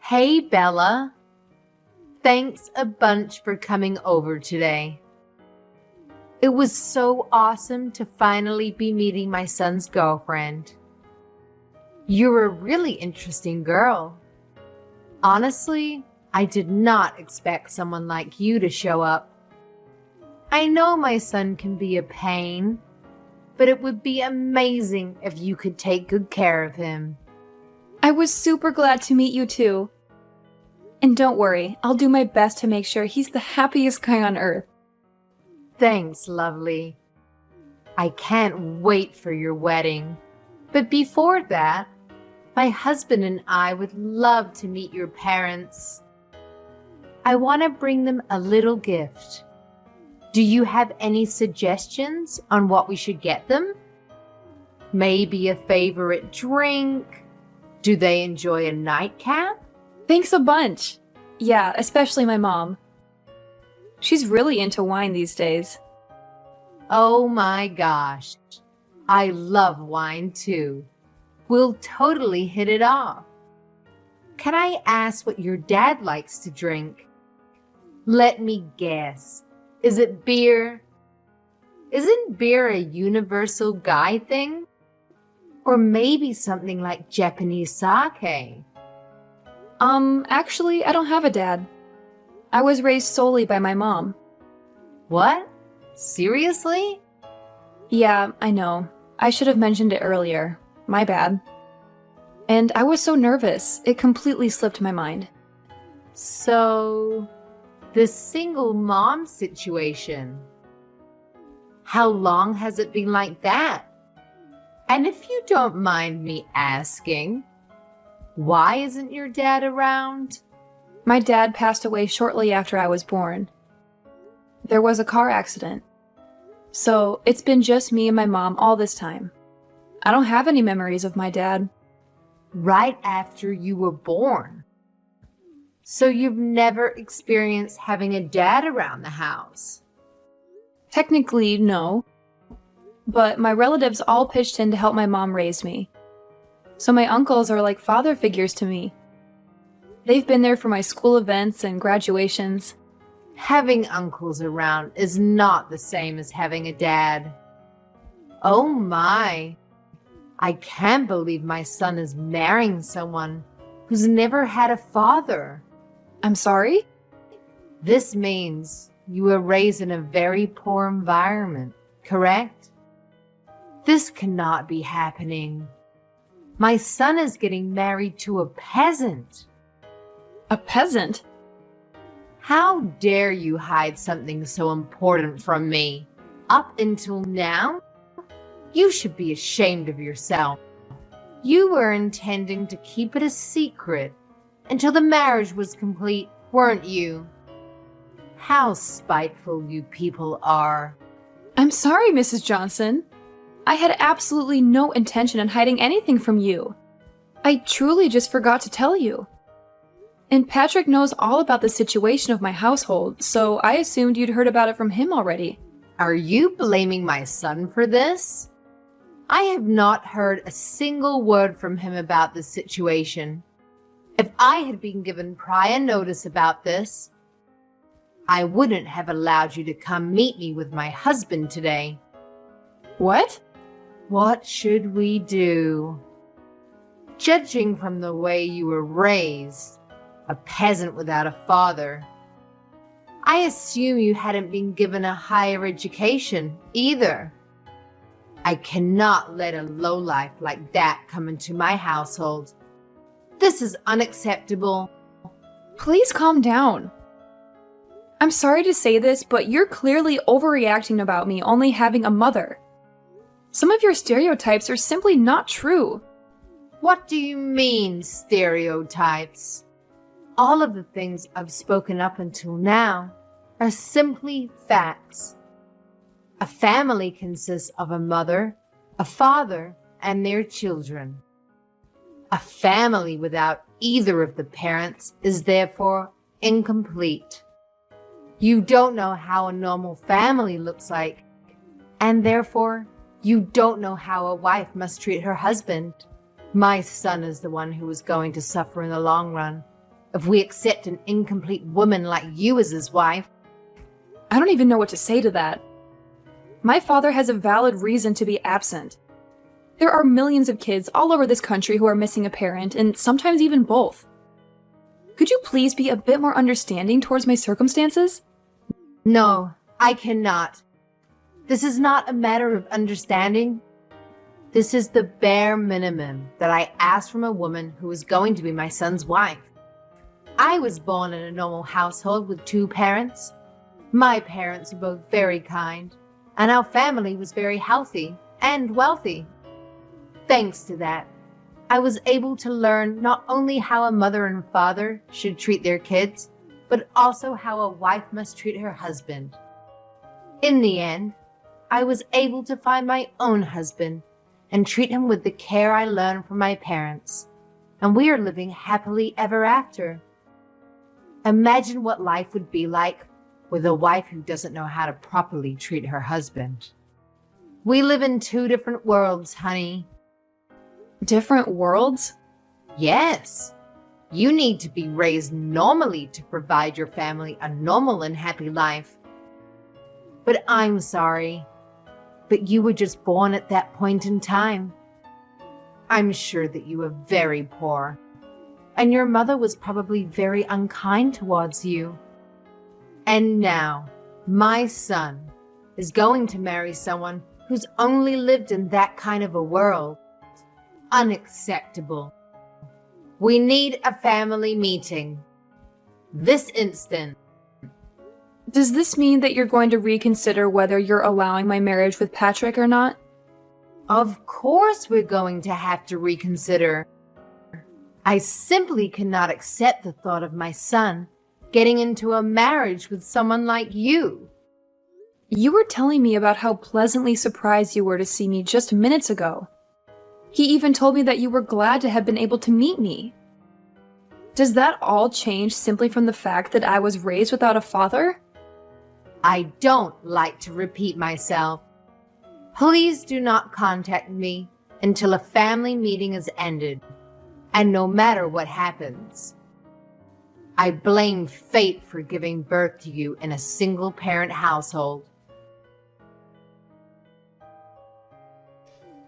Hey, Bella. Thanks a bunch for coming over today. It was so awesome to finally be meeting my son's girlfriend. You're a really interesting girl. Honestly, I did not expect someone like you to show up. I know my son can be a pain, but it would be amazing if you could take good care of him. I was super glad to meet you too. And don't worry, I'll do my best to make sure he's the happiest guy on earth. Thanks, lovely. I can't wait for your wedding. But before that, my husband and I would love to meet your parents. I want to bring them a little gift. Do you have any suggestions on what we should get them? Maybe a favorite drink? Do they enjoy a nightcap? Thanks a bunch. Yeah, especially my mom. She's really into wine these days. Oh my gosh. I love wine too. We'll totally hit it off. Can I ask what your dad likes to drink? Let me guess. Is it beer? Isn't beer a universal guy thing? Or maybe something like Japanese sake? Actually, I don't have a dad. I was raised solely by my mom. What? Seriously? Yeah, I know. I should have mentioned it earlier. My bad. And I was so nervous, it completely slipped my mind. So, the single mom situation. How long has it been like that? And if you don't mind me asking, why isn't your dad around? My dad passed away shortly after I was born. There was a car accident. So, it's been just me and my mom all this time. I don't have any memories of my dad. Right after you were born. So you've never experienced having a dad around the house? Technically, no. But my relatives all pitched in to help my mom raise me. So my uncles are like father figures to me. They've been there for my school events and graduations. Having uncles around is not the same as having a dad. Oh my. I can't believe my son is marrying someone who's never had a father. I'm sorry? This means you were raised in a very poor environment, correct? This cannot be happening. My son is getting married to a peasant. A peasant? How dare you hide something so important from me? Up until now, you should be ashamed of yourself. You were intending to keep it a secret until the marriage was complete, weren't you? How spiteful you people are. I'm sorry, Mrs. Johnson. I had absolutely no intention in hiding anything from you. I truly just forgot to tell you. And Patrick knows all about the situation of my household, so I assumed you'd heard about it from him already. Are you blaming my son for this? I have not heard a single word from him about this situation. If I had been given prior notice about this, I wouldn't have allowed you to come meet me with my husband today. What? What should we do? Judging from the way you were raised, a peasant without a father, I assume you hadn't been given a higher education either. I cannot let a lowlife like that come into my household. This is unacceptable. Please calm down. I'm sorry to say this, but you're clearly overreacting about me only having a mother. Some of your stereotypes are simply not true. What do you mean, stereotypes? All of the things I've spoken up until now are simply facts. A family consists of a mother, a father, and their children. A family without either of the parents is therefore incomplete. You don't know how a normal family looks like, and therefore you don't know how a wife must treat her husband. My son is the one who is going to suffer in the long run. if we accept an incomplete woman like you as his wife. I don't even know what to say to that. My father has a valid reason to be absent. There are millions of kids all over this country who are missing a parent, and sometimes even both. Could you please be a bit more understanding towards my circumstances? No, I cannot. This is not a matter of understanding. This is the bare minimum that I asked from a woman who is going to be my son's wife. I was born in a normal household with 2 parents. My parents were both very kind, and our family was very healthy and wealthy. Thanks to that, I was able to learn not only how a mother and father should treat their kids, but also how a wife must treat her husband. In the end, I was able to find my own husband and treat him with the care I learned from my parents, and we are living happily ever after. Imagine what life would be like with a wife who doesn't know how to properly treat her husband. We live in 2 different worlds, honey. Different worlds? Yes. You need to be raised normally to provide your family a normal and happy life. But I'm sorry, but you were just born at that point in time. I'm sure that you were very poor, and your mother was probably very unkind towards you. And now, my son is going to marry someone who's only lived in that kind of a world. Unacceptable. We need a family meeting. This instant. Does this mean that you're going to reconsider whether you're allowing my marriage with Patrick or not? Of course we're going to have to reconsider. I simply cannot accept the thought of my son getting into a marriage with someone like you. You were telling me about how pleasantly surprised you were to see me just minutes ago. He even told me that you were glad to have been able to meet me. Does that all change simply from the fact that I was raised without a father? I don't like to repeat myself. Please do not contact me until a family meeting is ended, and no matter what happens. I blame fate for giving birth to you in a single-parent household.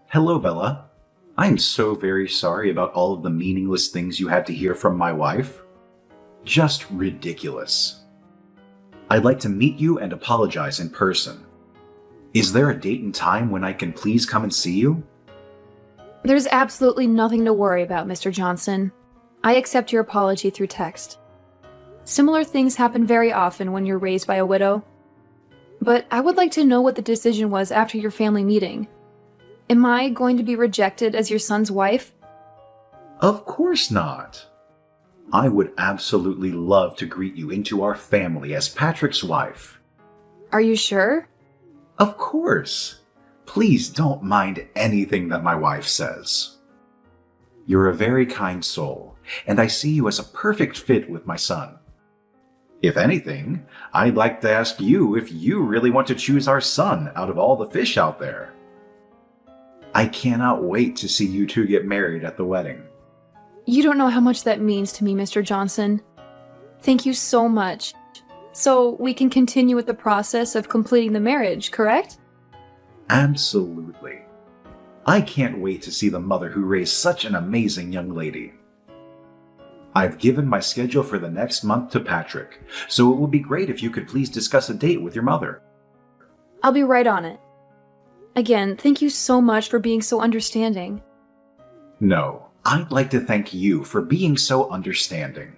Hello, Bella. I'm so very sorry about all of the meaningless things you had to hear from my wife. Just ridiculous. I'd like to meet you and apologize in person. Is there a date and time when I can please come and see you? There's absolutely nothing to worry about, Mr. Johnson. I accept your apology through text. Similar things happen very often when you're raised by a widow. But I would like to know what the decision was after your family meeting. Am I going to be rejected as your son's wife? Of course not. I would absolutely love to greet you into our family as Patrick's wife. Are you sure? Of course. Please don't mind anything that my wife says. You're a very kind soul, and I see you as a perfect fit with my son. If anything, I'd like to ask you if you really want to choose our son out of all the fish out there. I cannot wait to see you two get married at the wedding. You don't know how much that means to me, Mr. Johnson. Thank you so much. So we can continue with the process of completing the marriage, correct? Absolutely. I can't wait to see the mother who raised such an amazing young lady. I've given my schedule for the next month to Patrick, so it would be great if you could please discuss a date with your mother. I'll be right on it. Again, thank you so much for being so understanding. No, I'd like to thank you for being so understanding.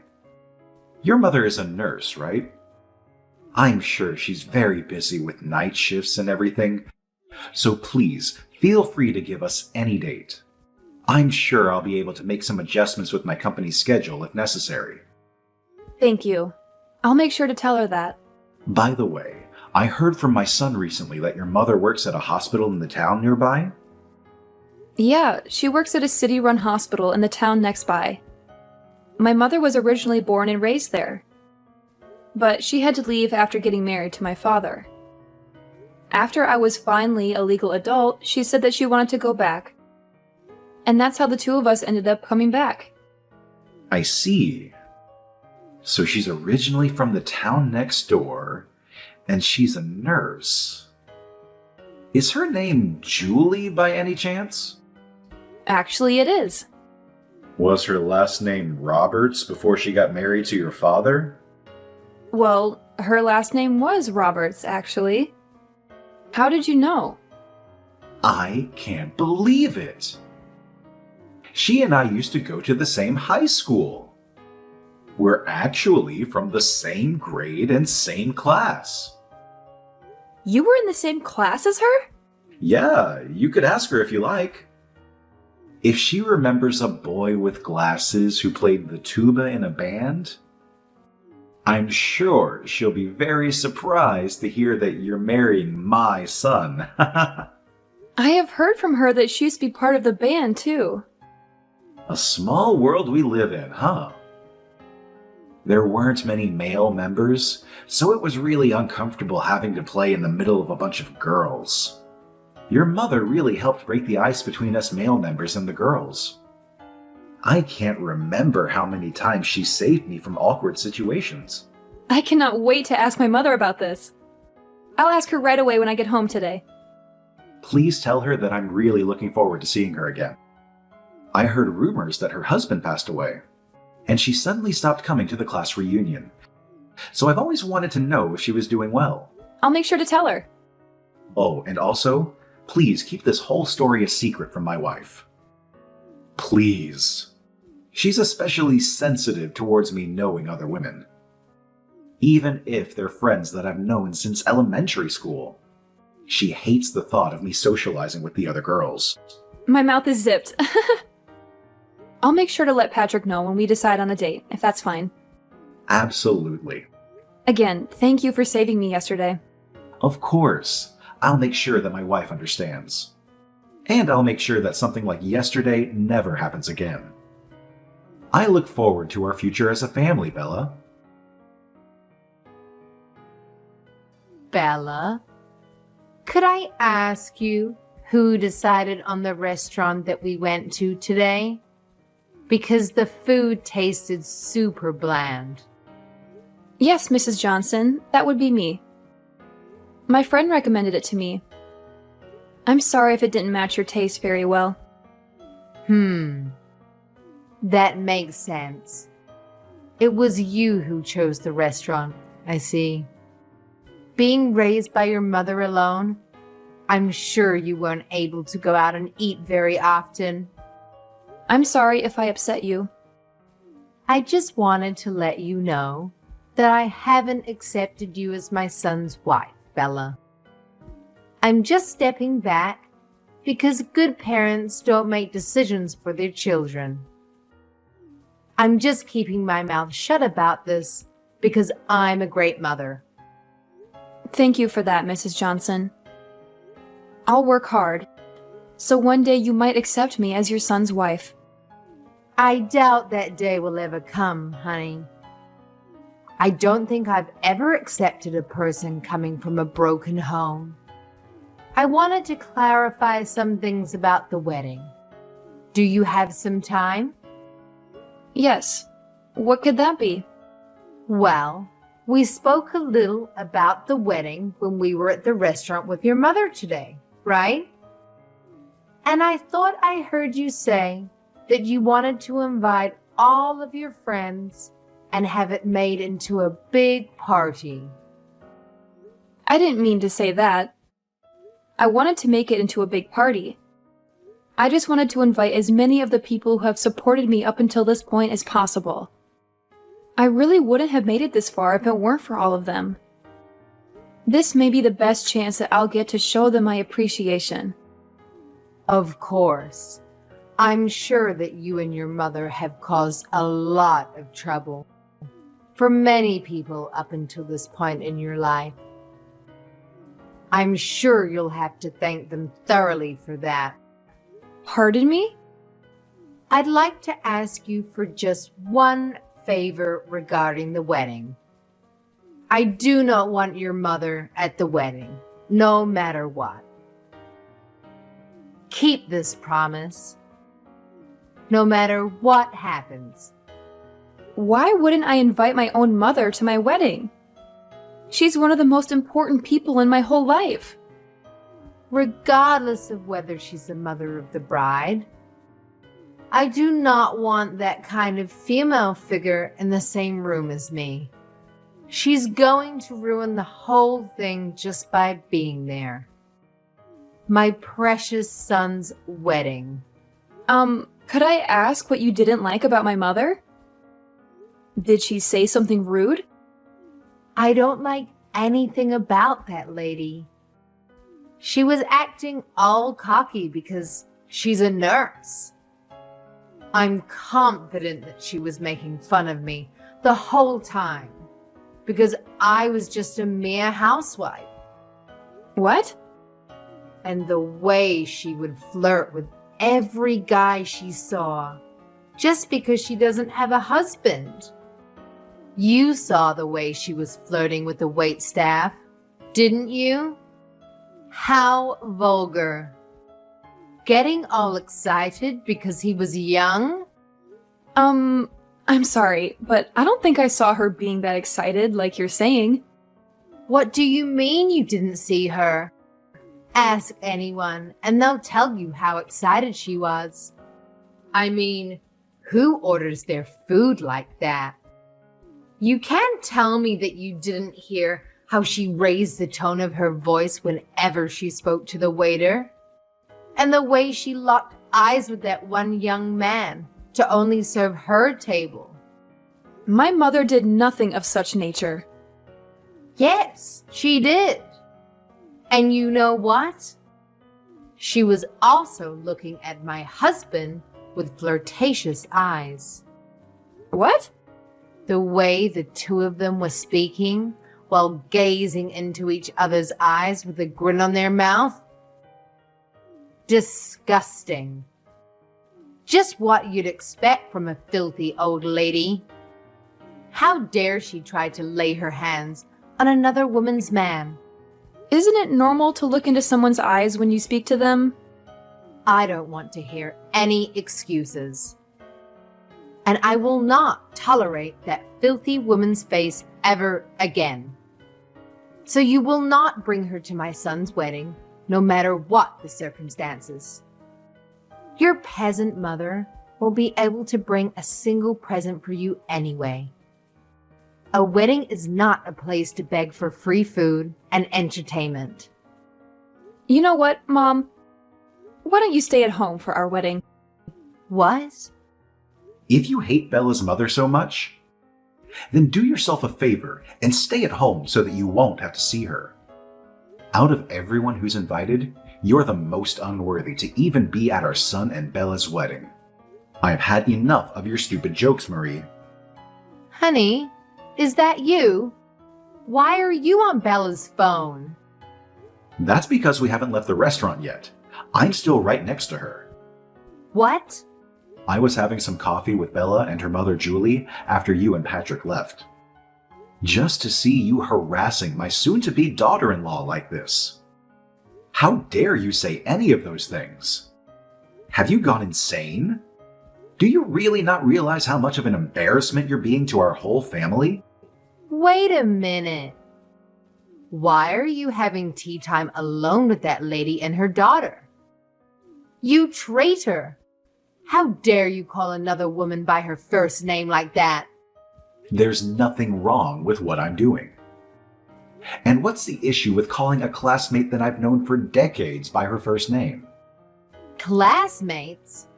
Your mother is a nurse, right? I'm sure she's very busy with night shifts and everything, so please feel free to give us any date. I'm sure I'll be able to make some adjustments with my company's schedule if necessary. Thank you. I'll make sure to tell her that. By the way, I heard from my son recently that your mother works at a hospital in the town nearby. Yeah, she works at a city-run hospital in the town next by. My mother was originally born and raised there, but she had to leave after getting married to my father. After I was finally a legal adult, she said that she wanted to go back. And that's how the two of us ended up coming back. I see. So she's originally from the town next door, and she's a nurse. Is her name Julie by any chance? Actually, it is. Was her last name Roberts before she got married to your father? Well, her last name was Roberts, actually. How did you know? I can't believe it. She and I used to go to the same high school. We're actually from the same grade and same class. You were in the same class as her? Yeah, you could ask her if you like. If she remembers a boy with glasses who played the tuba in a band, I'm sure she'll be very surprised to hear that you're marrying my son. I have heard from her that she used to be part of the band, too. A small world we live in, huh? There weren't many male members, so it was really uncomfortable having to play in the middle of a bunch of girls. Your mother really helped break the ice between us male members and the girls. I can't remember how many times she saved me from awkward situations. I cannot wait to ask my mother about this. I'll ask her right away when I get home today. Please tell her that I'm really looking forward to seeing her again. I heard rumors that her husband passed away, and she suddenly stopped coming to the class reunion. So I've always wanted to know if she was doing well. I'll make sure to tell her. Oh, and also, please keep this whole story a secret from my wife. Please. She's especially sensitive towards me knowing other women. Even if they're friends that I've known since elementary school. She hates the thought of me socializing with the other girls. My mouth is zipped. I'll make sure to let Patrick know when we decide on a date, if that's fine. Absolutely. Again, thank you for saving me yesterday. Of course. I'll make sure that my wife understands. And I'll make sure that something like yesterday never happens again. I look forward to our future as a family, Bella. Bella, could I ask you who decided on the restaurant that we went to today? Because the food tasted super bland. Yes, Mrs. Johnson, that would be me. My friend recommended it to me. I'm sorry if it didn't match your taste very well. That makes sense. It was you who chose the restaurant, I see. Being raised by your mother alone, I'm sure you weren't able to go out and eat very often. I'm sorry if I upset you. I just wanted to let you know that I haven't accepted you as my son's wife, Bella. I'm just stepping back because good parents don't make decisions for their children. I'm just keeping my mouth shut about this because I'm a great mother. Thank you for that, Mrs. Johnson. I'll work hard, so one day you might accept me as your son's wife. I doubt that day will ever come, honey. I don't think I've ever accepted a person coming from a broken home. I wanted to clarify some things about the wedding. Do you have some time? Yes. What could that be? Well, we spoke a little about the wedding when we were at the restaurant with your mother today, right? And I thought I heard you say that you wanted to invite all of your friends and have it made into a big party. I didn't mean to say that. I wanted to make it into a big party. I just wanted to invite as many of the people who have supported me up until this point as possible. I really wouldn't have made it this far if it weren't for all of them. This may be the best chance that I'll get to show them my appreciation. Of course. I'm sure that you and your mother have caused a lot of trouble for many people up until this point in your life. I'm sure you'll have to thank them thoroughly for that. Pardon me? I'd like to ask you for just one favor regarding the wedding. I do not want your mother at the wedding, no matter what. Keep this promise. No matter what happens, Why wouldn't I invite my own mother to my wedding? She's one of the most important people in my whole life. Regardless of whether she's the mother of the bride, I do not want that kind of female figure in the same room as me. She's going to ruin the whole thing just by being there. My precious son's wedding. Could I ask what you didn't like about my mother? Did she say something rude? I don't like anything about that lady. She was acting all cocky because she's a nurse. I'm confident that she was making fun of me the whole time because I was just a mere housewife. What? And the way she would flirt with every guy she saw just because she doesn't have a husband. You saw the way she was flirting with the waitstaff, didn't you? How vulgar. Getting all excited because he was young? I'm sorry, but I don't think I saw her being that excited like you're saying. What do you mean you didn't see her? Ask anyone, and they'll tell you how excited she was. I mean, who orders their food like that? You can't tell me that you didn't hear how she raised the tone of her voice whenever she spoke to the waiter, and the way she locked eyes with that one young man to only serve her table. My mother did nothing of such nature. Yes, she did. And you know what? She was also looking at my husband with flirtatious eyes. What? The way the two of them were speaking while gazing into each other's eyes with a grin on their mouth. Disgusting. Just what you'd expect from a filthy old lady. How dare she try to lay her hands on another woman's man? Isn't it normal to look into someone's eyes when you speak to them? I don't want to hear any excuses. And I will not tolerate that filthy woman's face ever again. So you will not bring her to my son's wedding, no matter what the circumstances. Your peasant mother will be able to bring a single present for you anyway. A wedding is not a place to beg for free food and entertainment. You know what, Mom? Why don't you stay at home for our wedding? What? If you hate Bella's mother so much, then do yourself a favor and stay at home so that you won't have to see her. Out of everyone who's invited, you're the most unworthy to even be at our son and Bella's wedding. I've had enough of your stupid jokes, Marie. Honey, is that you? Why are you on Bella's phone? That's because we haven't left the restaurant yet. I'm still right next to her. What? I was having some coffee with Bella and her mother Julie after you and Patrick left. Just to see you harassing my soon-to-be daughter-in-law like this. How dare you say any of those things? Have you gone insane? Do you really not realize how much of an embarrassment you're being to our whole family? Wait a minute. Why are you having tea time alone with that lady and her daughter? You traitor! How dare you call another woman by her first name like that? There's nothing wrong with what I'm doing. And what's the issue with calling a classmate that I've known for decades by her first name? Classmates?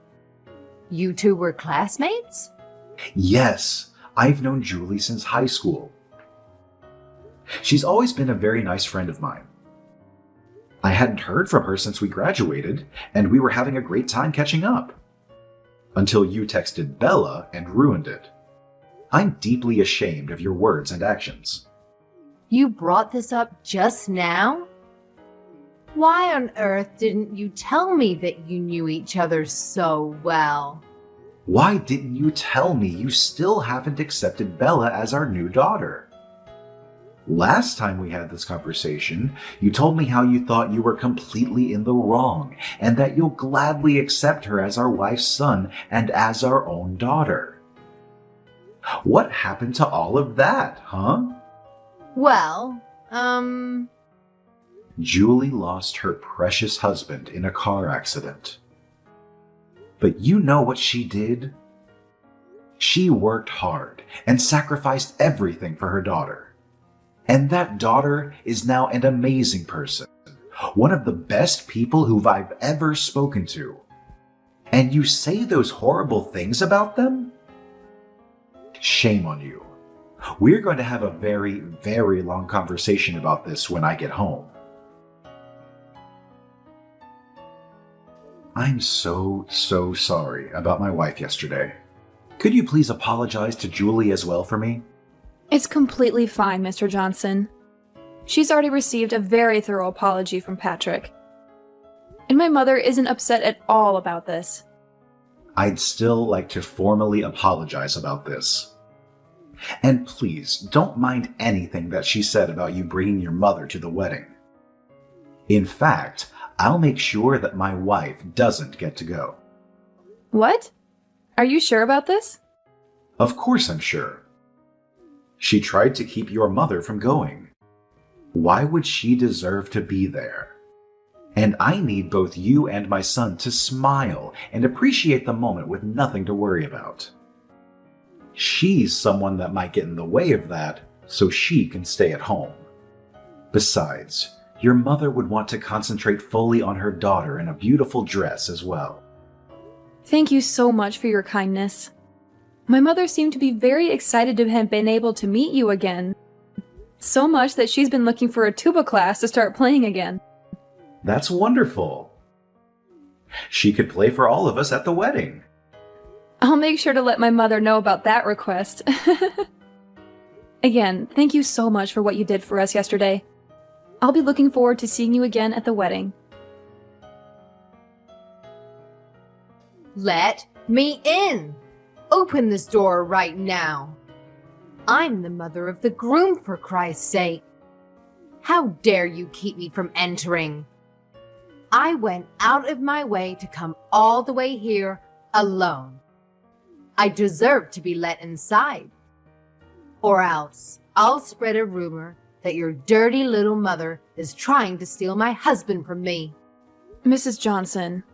You two were classmates? Yes, I've known Julie since high school. She's always been a very nice friend of mine. I hadn't heard from her since we graduated, and we were having a great time catching up. Until you texted Bella and ruined it. I'm deeply ashamed of your words and actions. You brought this up just now? Why on earth didn't you tell me that you knew each other so well? Why didn't you tell me you still haven't accepted Bella as our new daughter? Last time we had this conversation, you told me how you thought you were completely in the wrong and that you'll gladly accept her as our wife's son and as our own daughter. What happened to all of that, huh? Well, Julie lost her precious husband in a car accident. But you know what she did? She worked hard and sacrificed everything for her daughter. And that daughter is now an amazing person, one of the best people who I've ever spoken to. And you say those horrible things about them? Shame on you. We're going to have a very, very long conversation about this when I get home. I'm so sorry about my wife yesterday. Could you please apologize to Julie as well for me? It's completely fine, Mr. Johnson. She's already received a very thorough apology from Patrick. And my mother isn't upset at all about this. I'd still like to formally apologize about this. And please, don't mind anything that she said about you bringing your mother to the wedding. In fact, I'll make sure that my wife doesn't get to go. What? Are you sure about this? Of course I'm sure. She tried to keep your mother from going. Why would she deserve to be there? And I need both you and my son to smile and appreciate the moment with nothing to worry about. She's someone that might get in the way of that, so she can stay at home. Besides, your mother would want to concentrate fully on her daughter in a beautiful dress as well. Thank you so much for your kindness. My mother seemed to be very excited to have been able to meet you again. So much that she's been looking for a tuba class to start playing again. That's wonderful. She could play for all of us at the wedding. I'll make sure to let my mother know about that request. Again, thank you so much for what you did for us yesterday. I'll be looking forward to seeing you again at the wedding. let me in. Open this door right now. I'm the mother of the groom, for Christ's sake. How dare you keep me from entering? I went out of my way to come all the way here alone. I deserve to be let inside. Or else I'll spread a rumor that your dirty little mother is trying to steal my husband from me. Mrs. Johnson.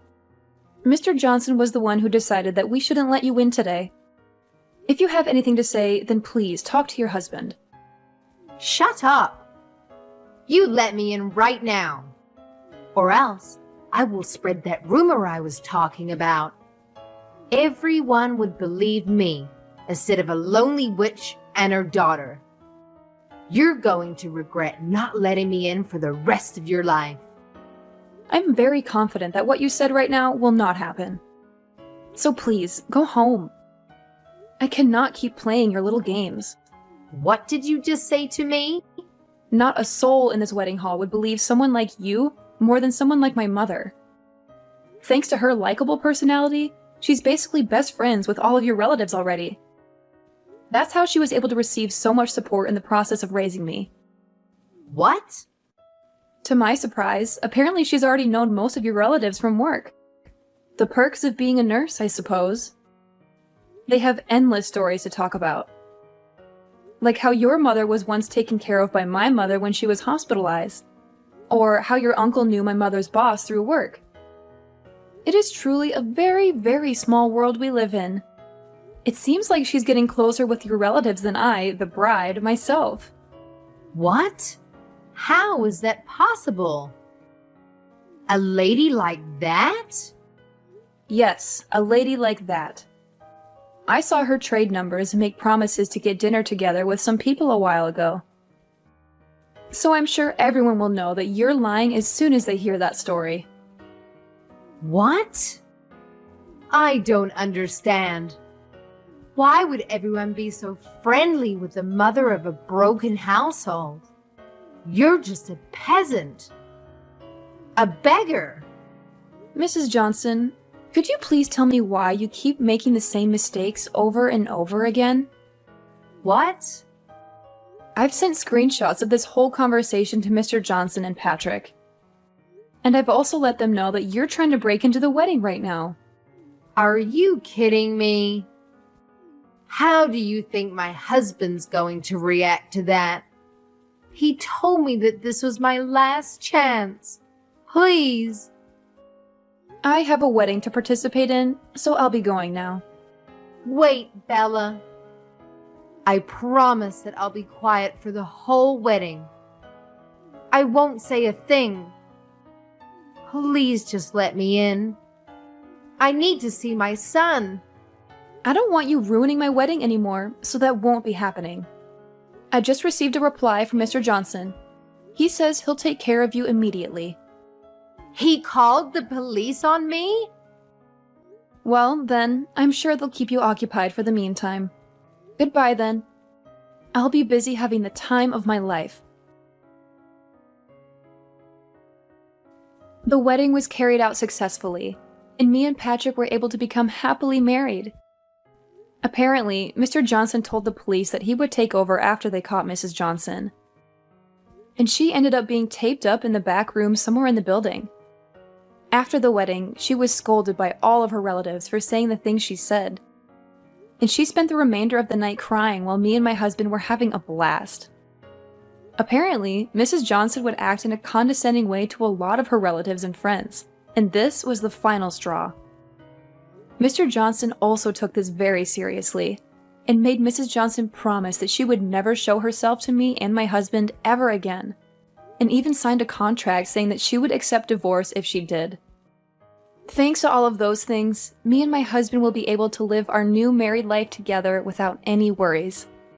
Mr. Johnson was the one who decided that we shouldn't let you in today. If you have anything to say, then please talk to your husband. Shut up. You let me in right now. Or else I will spread that rumor I was talking about. Everyone would believe me instead of a lonely witch and her daughter. You're going to regret not letting me in for the rest of your life. I'm very confident that what you said right now will not happen. So please, go home. I cannot keep playing your little games. What did you just say to me? Not a soul in this wedding hall would believe someone like you more than someone like my mother. Thanks to her likable personality, she's basically best friends with all of your relatives already. That's how she was able to receive so much support in the process of raising me. What? To my surprise, apparently she's already known most of your relatives from work. The perks of being a nurse, I suppose. They have endless stories to talk about. Like how your mother was once taken care of by my mother when she was hospitalized. Or how your uncle knew my mother's boss through work. It is truly a very, very small world we live in. It seems like she's getting closer with your relatives than I, the bride, myself. What? How is that possible? A lady like that? Yes, a lady like that. I saw her trade numbers and make promises to get dinner together with some people a while ago. So I'm sure everyone will know that you're lying as soon as they hear that story. What? I don't understand. Why would everyone be so friendly with the mother of a broken household? You're just a peasant. A beggar. Mrs. Johnson, could you please tell me why you keep making the same mistakes over and over again? What? I've sent screenshots of this whole conversation to Mr. Johnson and Patrick. And I've also let them know that you're trying to break into the wedding right now. Are you kidding me? How do you think my husband's going to react to that? He told me that this was my last chance. Please. I have a wedding to participate in, so I'll be going now. Wait, Bella. I promise that I'll be quiet for the whole wedding. I won't say a thing. Please just let me in. I need to see my son. I don't want you ruining my wedding anymore, so that won't be happening. I just received a reply from Mr. Johnson. He says he'll take care of you immediately. He called the police on me? Well, then, I'm sure they'll keep you occupied for the meantime. Goodbye, then. I'll be busy having the time of my life. The wedding was carried out successfully, and me and Patrick were able to become happily married. Apparently, Mr. Johnson told the police that he would take over after they caught Mrs. Johnson. And she ended up being taped up in the back room somewhere in the building. After the wedding, she was scolded by all of her relatives for saying the things she said. And she spent the remainder of the night crying while me and my husband were having a blast. Apparently, Mrs. Johnson would act in a condescending way to a lot of her relatives and friends, and this was the final straw. Mr. Johnson also took this very seriously, and made Mrs. Johnson promise that she would never show herself to me and my husband ever again, and even signed a contract saying that she would accept divorce if she did. Thanks to all of those things, me and my husband will be able to live our new married life together without any worries.